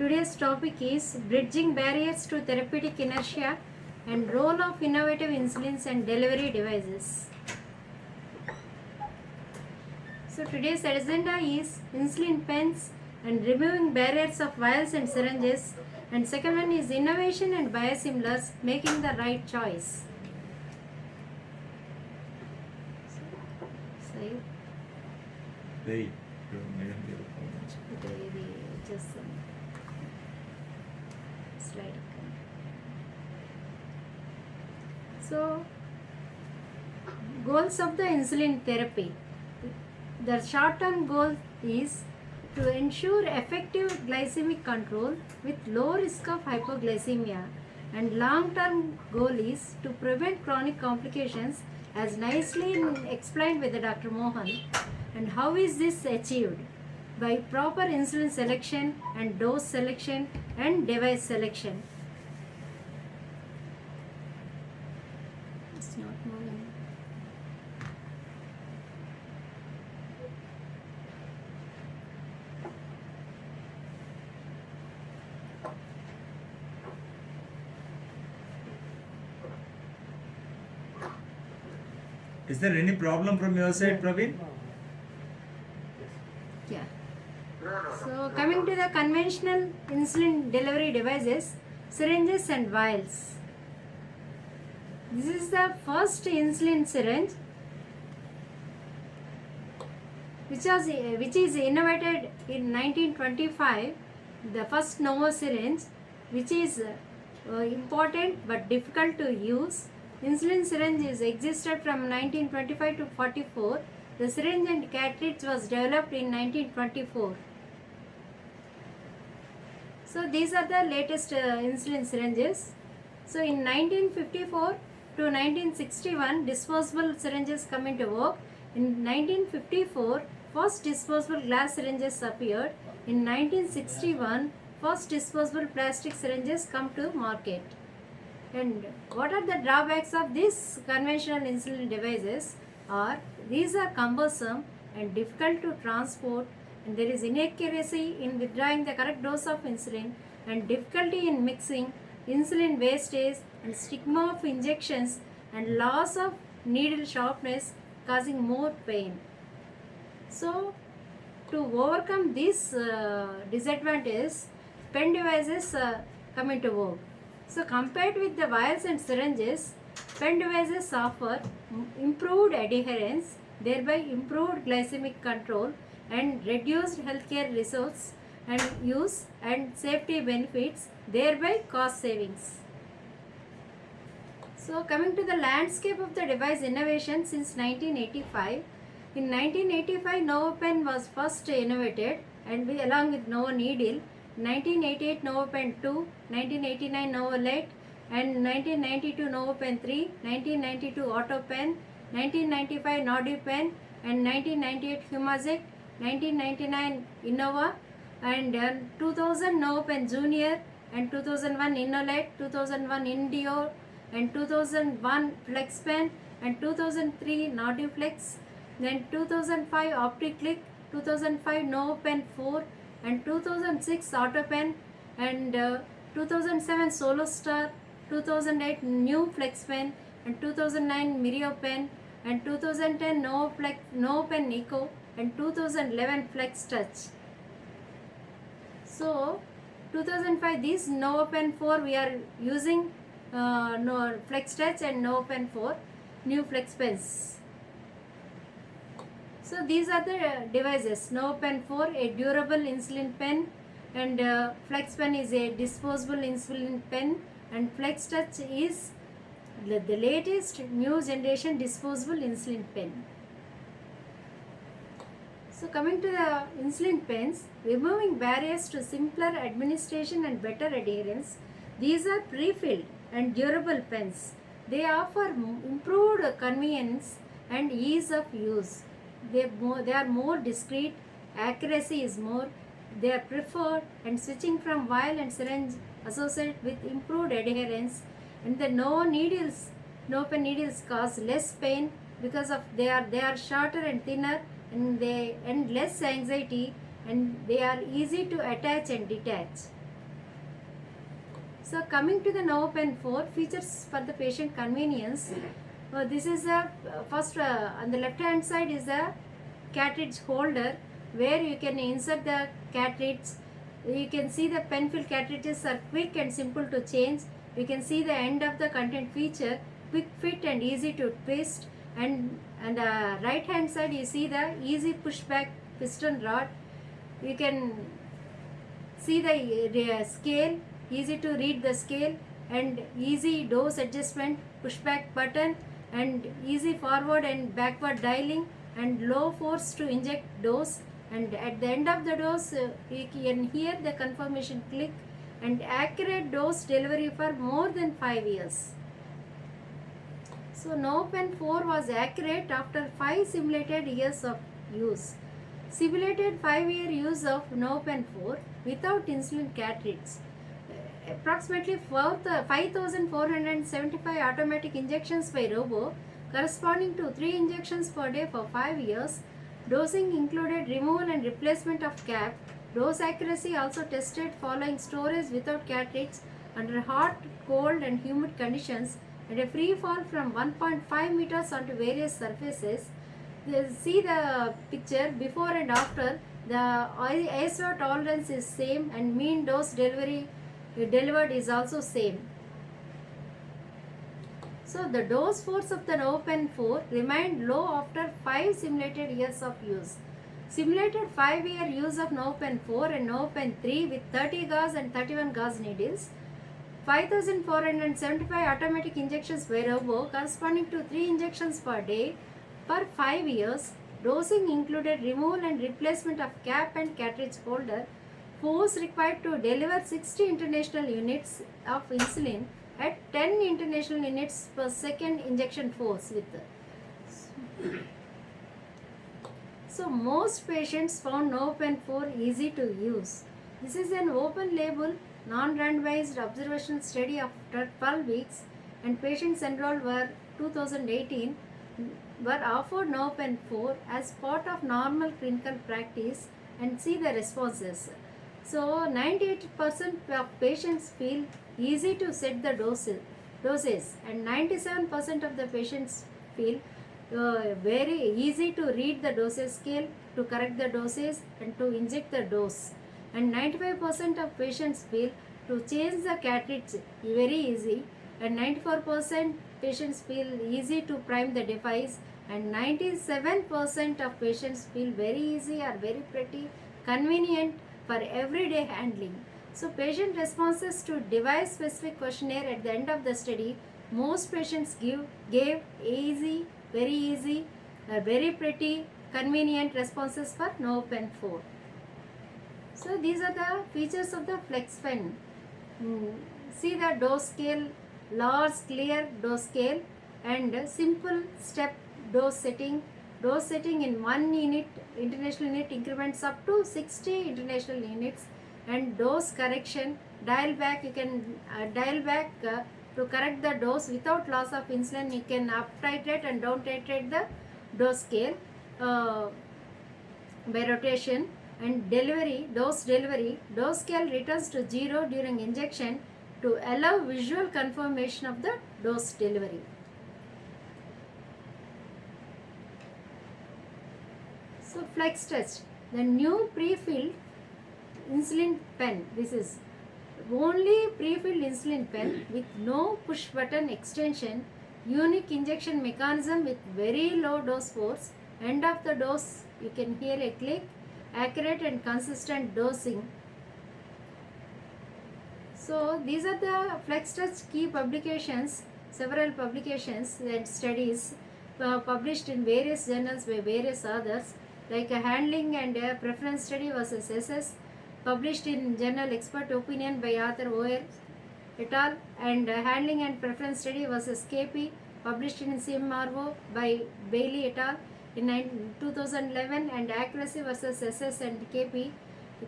Today's topic is bridging barriers to therapeutic inertia and role of innovative insulins and delivery devices. So today's agenda is insulin pens and removing barriers of vials and syringes, and second one is innovation and biosimilars making the right choice. So They negative comments. ఇది చేస్తాను slide. So goals of the insulin therapy. The short-term goal is to ensure effective glycemic control with low risk of hypoglycemia, and long-term goal is to prevent chronic complications as nicely explained by the Dr. Mohan. And how is this achieved? By proper insulin selection and dose selection and device selection. It's not moving. Is there any problem from your side, Praveen? Yeah. So coming to the conventional insulin delivery devices, syringes and vials. This is the first insulin syringe which is innovated in 1925. The first Novo syringe, which is important but difficult to use. Insulin syringe is existed from 1925 to 44. The syringe and cartridge was developed in 1924. So these are the latest insulin syringes. So in 1954 to 1961, disposable syringes come into work. In 1954, first disposable glass syringes appeared. In 1961, first disposable plastic syringes come to market. And what are the drawbacks of these conventional insulin devices? These are cumbersome and difficult to transport, and there is inaccuracy in withdrawing the correct dose of insulin, and difficulty in mixing, insulin wastage, and stigma of injections, and loss of needle sharpness causing more pain. So to overcome these disadvantages, pen devices come into vogue. So compared with the vials and syringes, pen devices offer improved adherence, thereby improved glycemic control and reduced healthcare resource and use and safety benefits, thereby cost savings. So coming to the landscape of the device innovation since 1985. In 1985, NovoPen was first innovated, and along with Novo Needle. 1988 NovoPen 2, 1989 NovoLate, and 1992 NovoPen 3, 1992 AutoPen, 1995 NordiPen, and 1998 Humazic, 1999 Innova, and 2000 NovoPen Junior, and 2001 Innolate, 2001 Indio, and 2001 FlexPen, and 2003 NordiFlex, then 2005 OptiClick, 2005 NovoPen 4, and 2006 AutoPen, and 2007 SoloStar, 2008 New FlexPen, and 2009 MirioPen, and 2010 NovoPen Eco, and 2011 FlexTouch. So 2005 this NovoPen 4 we are using FlexTouch and NovoPen 4 new FlexPens. So these are the devices. NovoPen 4, a durable insulin pen, and FlexPen is a disposable insulin pen, and FlexTouch is the latest new generation disposable insulin pen. So coming to the insulin pens, removing barriers to simpler administration and better adherence. These are pre-filled and durable pens. They offer improved convenience and ease of use. They are more discreet, accuracy is more, they are preferred, and switching from vial and syringe associated with improved adherence, and the NovoPen needles cause less pain because of they are shorter and thinner, and less anxiety, and they are easy to attach and detach. So coming to the NovoPen 4 features for the patient convenience. This is the first on the left hand side is the cartridge holder where you can insert the cartridge. You can see the pen fill cartridges are quick and simple to change. You can see the end of the content feature, quick fit and easy to twist. And right hand side you see the easy pushback piston rod. You can see the scale, easy to read the scale, and easy dose adjustment, pushback button, and easy forward and backward dialing, and low force to inject dose. And at the end of the dose you can hear the confirmation click, and accurate dose delivery for more than 5 years. So NovoPen 4 was accurate after 5 simulated years of use. Simulated 5-year use of NovoPen 4 without insulin cartridge. Approximately 5,475 automatic injections by robo, corresponding to 3 injections per day for 5 years. Dosing included removal and replacement of cap. Dose accuracy also tested following storage without cartridge under hot, cold and humid conditions, and a free fall from 1.5 meters onto various surfaces. See the picture before and after. The ISO tolerance is same, and mean dose delivered is also same. So the dose force of the NovoPen 4 remained low after 5 simulated years of use. Simulated 5-year use of NovoPen 4 and NovoPen 3 with 30 gauge and 31 gauge needles. 5,475 automatic injections by robo, corresponding to 3 injections per day for 5 years. Dosing included removal and replacement of cap and cartridge holder. Force required to deliver 60 international units of insulin at 10 international units per second injection force with. So most patients found NovoPen 4 easy to use. This is an open label, non-randomized observational study after 12 weeks, and patients enrolled were 2018 were offered NovoPen 4 as part of normal clinical practice, and see the responses. So 98% of patients feel easy to set the doses, and 97% of the patients feel very easy to read the dosage scale, to correct the doses and to inject the dose. And 95% of patients feel to change the cartridge very easy, and 94% patients feel easy to prime the device, and 97% of patients feel very easy or very pretty convenient for everyday handling. So patient responses to device specific questionnaire at the end of the study, most patients gave easy, very pretty, convenient responses for NovoPen 4. So these are the features of the FlexPen. See the dose scale, large clear dose scale, and simple step dose setting in 1 unit international unit increments up to 60 international units, and dose correction, dial back. You can dial back to correct the dose without loss of insulin. You can up titrate and down titrate the dose scale by rotation. And dose scale returns to 0 during injection to allow visual confirmation of the dose delivery. So FlexTouch, the new pre-filled insulin pen. This is only pre-filled insulin pen with no push button extension, unique injection mechanism with very low dose force. End of the dose you can hear a click, accurate and consistent dosing. So these are the FlexTouch key publications, several publications and studies published in various journals by various authors, like a handling and a preference study versus SS, published in journal Expert Opinion by author O.R. et al., and handling and preference study versus KP, published in CMRO by Bailey et al. In 2011, and accuracy versus SS and KP,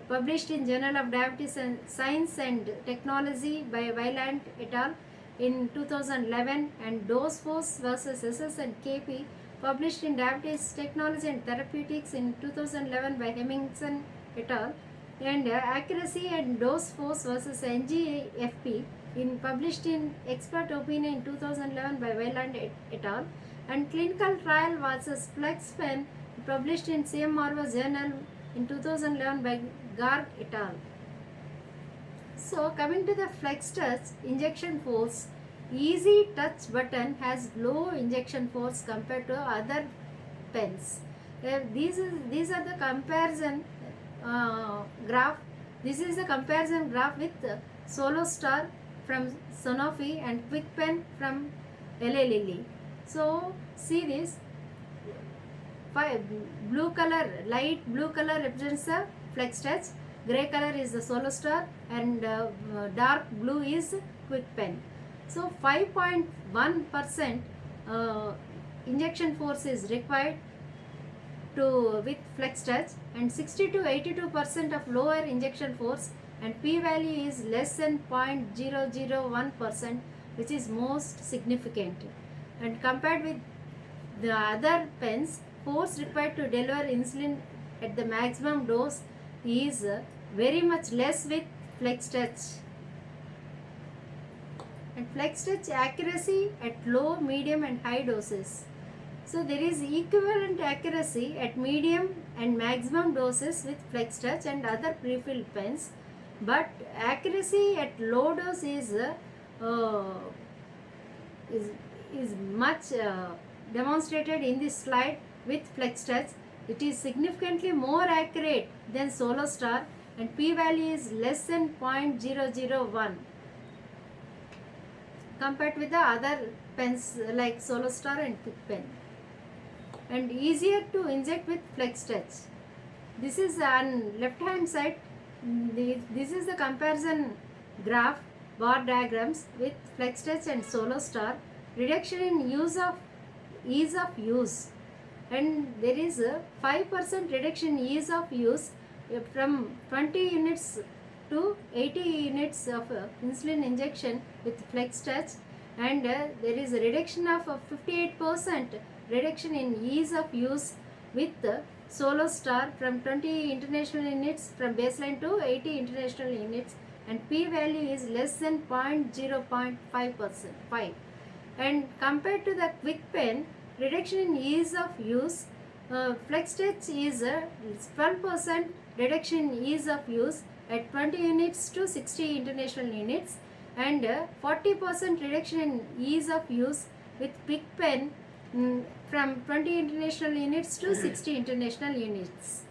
published in Journal of Diabetes and Science and Technology by Weiland et al. In 2011, and dose force versus SS and KP, published in Diabetes Technology and Therapeutics in 2011 by Hemmingsen et al. and accuracy and dose force versus NGFP published in expert opinion in 2011 by Wayland et al. And clinical trial versus FlexPen published in CMRO journal in 2011 by Garg et al. So coming to the FlexTouch injection force, easy touch button has low injection force compared to other pens. These are the comparison graph. This is the comparison graph with SoloStar from Sanofi and QuickPen from Eli Lilly. So see this, blue color, light blue color represents the FlexTouch, grey color is the SoloStar, and dark blue is QuickPen. So 5.1% injection force is required with FlexTouch, and 60 to 82% of lower injection force, and p-value is less than 0.001%, which is most significant. And compared with the other pens, force required to deliver insulin at the maximum dose is very much less with FlexTouch. And FlexTouch accuracy at low, medium and high doses. So there is equivalent accuracy at medium and maximum doses with FlexTouch and other pre-filled pens, but accuracy at low dose is much demonstrated in this slide with FlexTouch. It is significantly more accurate than SoloStar, and p-value is less than 0.001 compared with the other pens like SoloStar and QuickPen. And easier to inject with FlexTouch. This is on left hand side. This is the comparison graph, bar diagrams with FlexTouch and SoloStar. Reduction in ease of use, and there is a 5% reduction in ease of use from 20 units to 80 units of insulin injection with FlexTouch, and there is a reduction of 58% reduction in ease of use with SoloStar from 20 international units from baseline to 80 international units, and p-value is less than 0.5%. And compared to the QuickPen, reduction in ease of use, FlexTouch is 12% reduction in ease of use at 20 units to 60 international units, and 40% reduction in ease of use with QuickPen from 20 international units to 60 international units.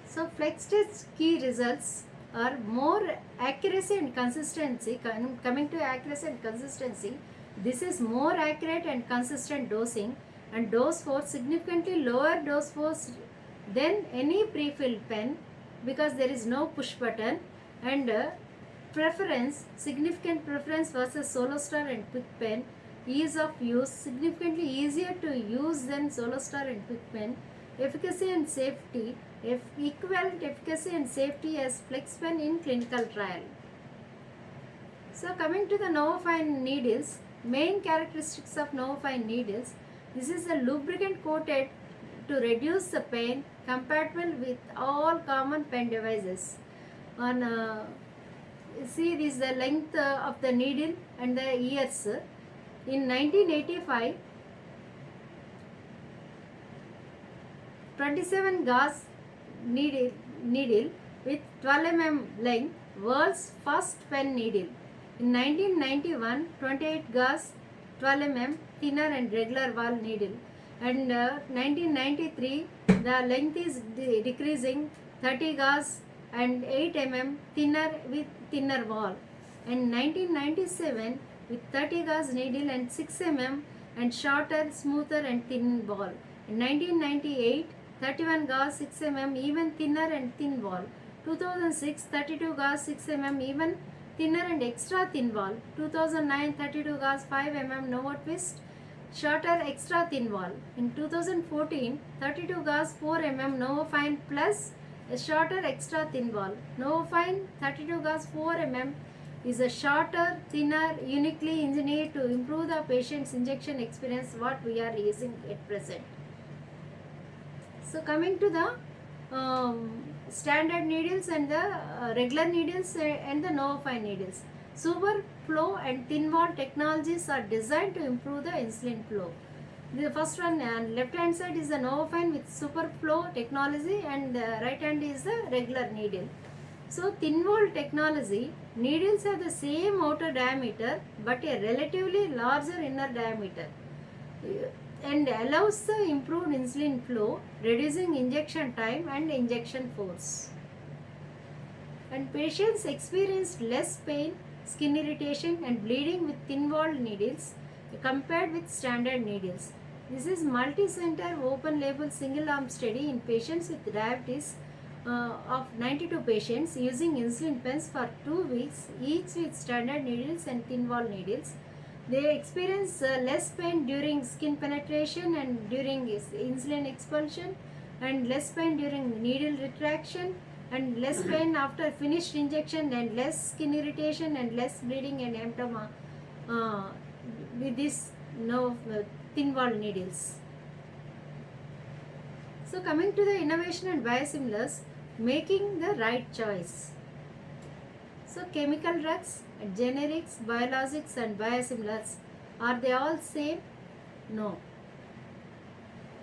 So FlexTouch key results are more accuracy and consistency. Coming to accuracy and consistency, this is more accurate and consistent dosing, and dose force significantly lower dose force than any pre-filled pen because there is no push button, and significant preference versus SoloStar and QuickPen. Ease of use, significantly easier to use than SoloStar and QuickPen. Efficacy and safety, equivalent efficacy and safety as FlexPen in clinical trial. So coming to the NovoFine needles, main characteristics of NovoFine needles. This is a lubricant coated to reduce the pain, compatible with all common pen devices. See, this is the length of the needle and the ears. In 1985, 27 gauge needle with 12 mm length, world's first pen needle. In 1991, 28 gauge 12 mm thinner and regular wall needle. And 1993, the length is decreasing, 30 gauge and 8 mm thinner with thinner wall. And 1997, with 30 gauge needle and 6 mm and shorter, smoother and thin wall. In 1998, 31 gauge 6 mm even thinner and thin wall. 2006, 32 gauge 6 mm even thinner and extra thin wall. 2009, 32 gauge 5 mm Novo Twist, shorter extra thin wall. In 2014, 32 gauge 4 mm NovoFine Plus, a shorter extra thin wall. NovoFine 32 gauge 4 mm is a shorter, thinner, uniquely engineered to improve the patient's injection experience, what we are using at present. So coming to the standard needles and the regular needles and the Novafine needles. Super flow and thin wall technologies are designed to improve the insulin flow. The first one and left hand side is the Novafine with super flow technology, and the right hand is the regular needle. So thin wall technology, needles have the same outer diameter but a relatively larger inner diameter, and allows the improved insulin flow, reducing injection time and injection force. And patients experienced less pain, skin irritation and bleeding with thin-walled needles compared with standard needles. This is multi-center open-label single-arm study in patients with diabetes of 92 patients using insulin pens for 2 weeks, each with standard needles and thin-wall needles. They experience less pain during skin penetration and during insulin expulsion, and less pain during needle retraction, and less pain after finished injection, and less skin irritation and less bleeding and hematoma with this thin wall needles. So coming to the innovation and biosimilars, making the right choice. So chemical drugs, generics, biologics and biosimilars, are they all same? No.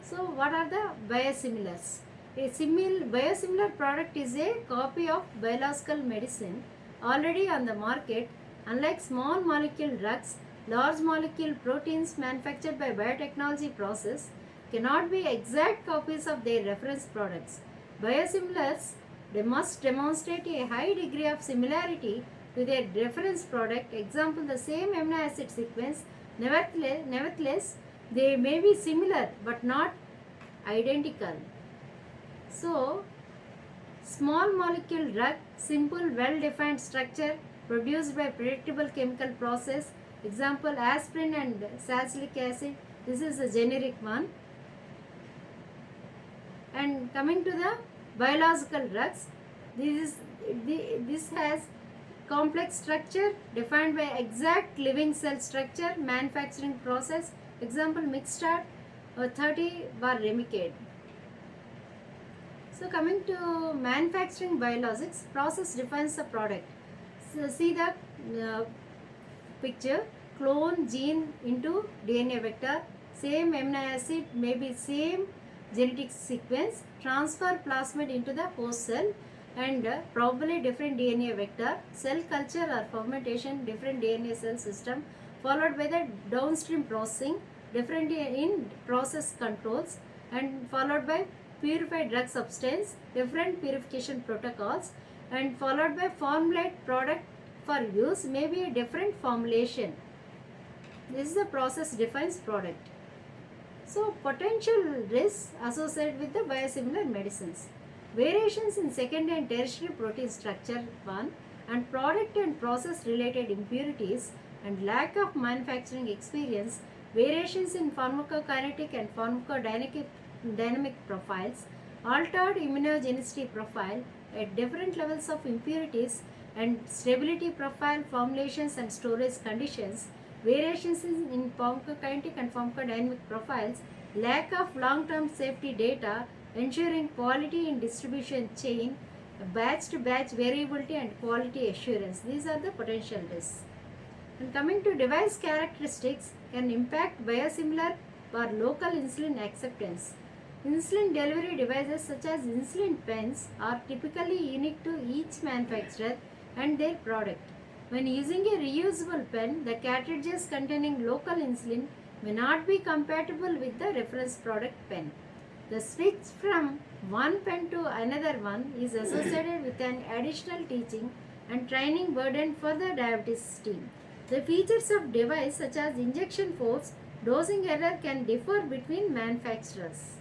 So what are the biosimilars? A biosimilar product is a copy of biological medicine already on the market. Unlike small molecule drugs, large molecule proteins manufactured by biotechnology process cannot be exact copies of their reference products. Biosimilars, they must demonstrate a high degree of similarity to their reference product. Example, the same amino acid sequence. Nevertheless, they may be similar but not identical. So, small molecule drug, simple, well-defined structure produced by predictable chemical process. Example, aspirin and salicylic acid. This is a generic one. And coming to the biological drugs, this has complex structure defined by exact living cell structure, manufacturing process. Example, Mixtard or 30 bar Remicade. So coming to manufacturing biologics, process defines the product. So see the picture, clone gene into DNA vector, same amino acid, maybe same genetic sequence, transfer plasmid into the host cell, and probably different DNA vector, cell culture or fermentation, different DNA cell system, followed by the downstream processing, different in process controls, and followed by purified drug substance, different purification protocols, and followed by formulate product for use, maybe a different formulation. This is the process defines product. So potential risks associated with the biosimilar medicines. Variations in secondary and tertiary protein structure 1, and product and process related impurities and lack of manufacturing experience, variations in pharmacokinetic and pharmacodynamic profiles, altered immunogenicity profile at different levels of impurities and stability profile, formulations and storage conditions, variations in pharmacokinetic and pharmacodynamic profiles, lack of long-term safety data, ensuring quality in distribution chain, batch-to-batch variability and quality assurance. These are the potential risks. And coming to device characteristics, can impact biosimilar or local insulin acceptance. Insulin delivery devices such as insulin pens are typically unique to each manufacturer and their product. When using a reusable pen, the cartridges containing local insulin may not be compatible with the reference product pen. The switch from one pen to another one is associated with an additional teaching and training burden for the diabetes team. The features of device such as injection force, dosing error can differ between manufacturers.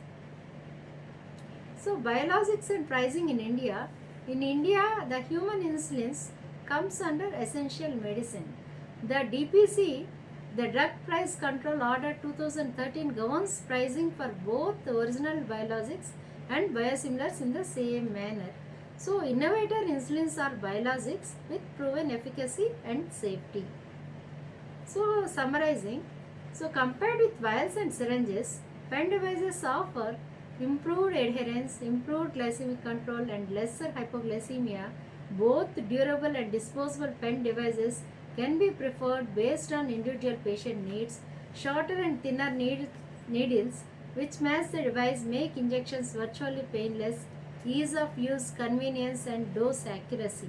So biologics and pricing in India. In India, the human insulins comes under essential medicine. The DPC, the Drug Price Control Order 2013, governs pricing for both the original biologics and biosimilars in the same manner. So innovator insulins are biologics with proven efficacy and safety. So summarizing, so compared with vials and syringes, pen devices offer improved adherence, improved glycemic control, and lesser hypoglycemia. Both durable and disposable pen devices can be preferred based on individual patient needs. Shorter and thinner needles, which match the device, make injections virtually painless. Ease of use, convenience, and dose accuracy.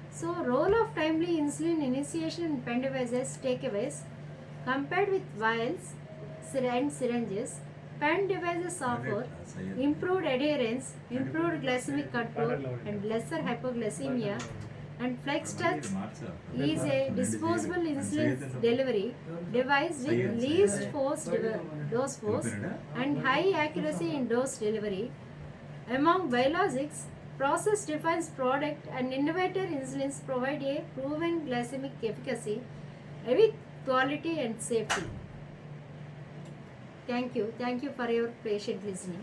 So, role of timely insulin initiation in pen devices takeaways. Compared with vials and syringes, pen devices offer improved adherence, improved glycemic control, and lesser hypoglycemia. And FlexTouch is a disposable insulin delivery device with least dose force and high accuracy in dose delivery. Among biologics, process defines product and innovator insulins provide a proven glycemic efficacy with quality and safety. Thank you. Thank you for your patient listening.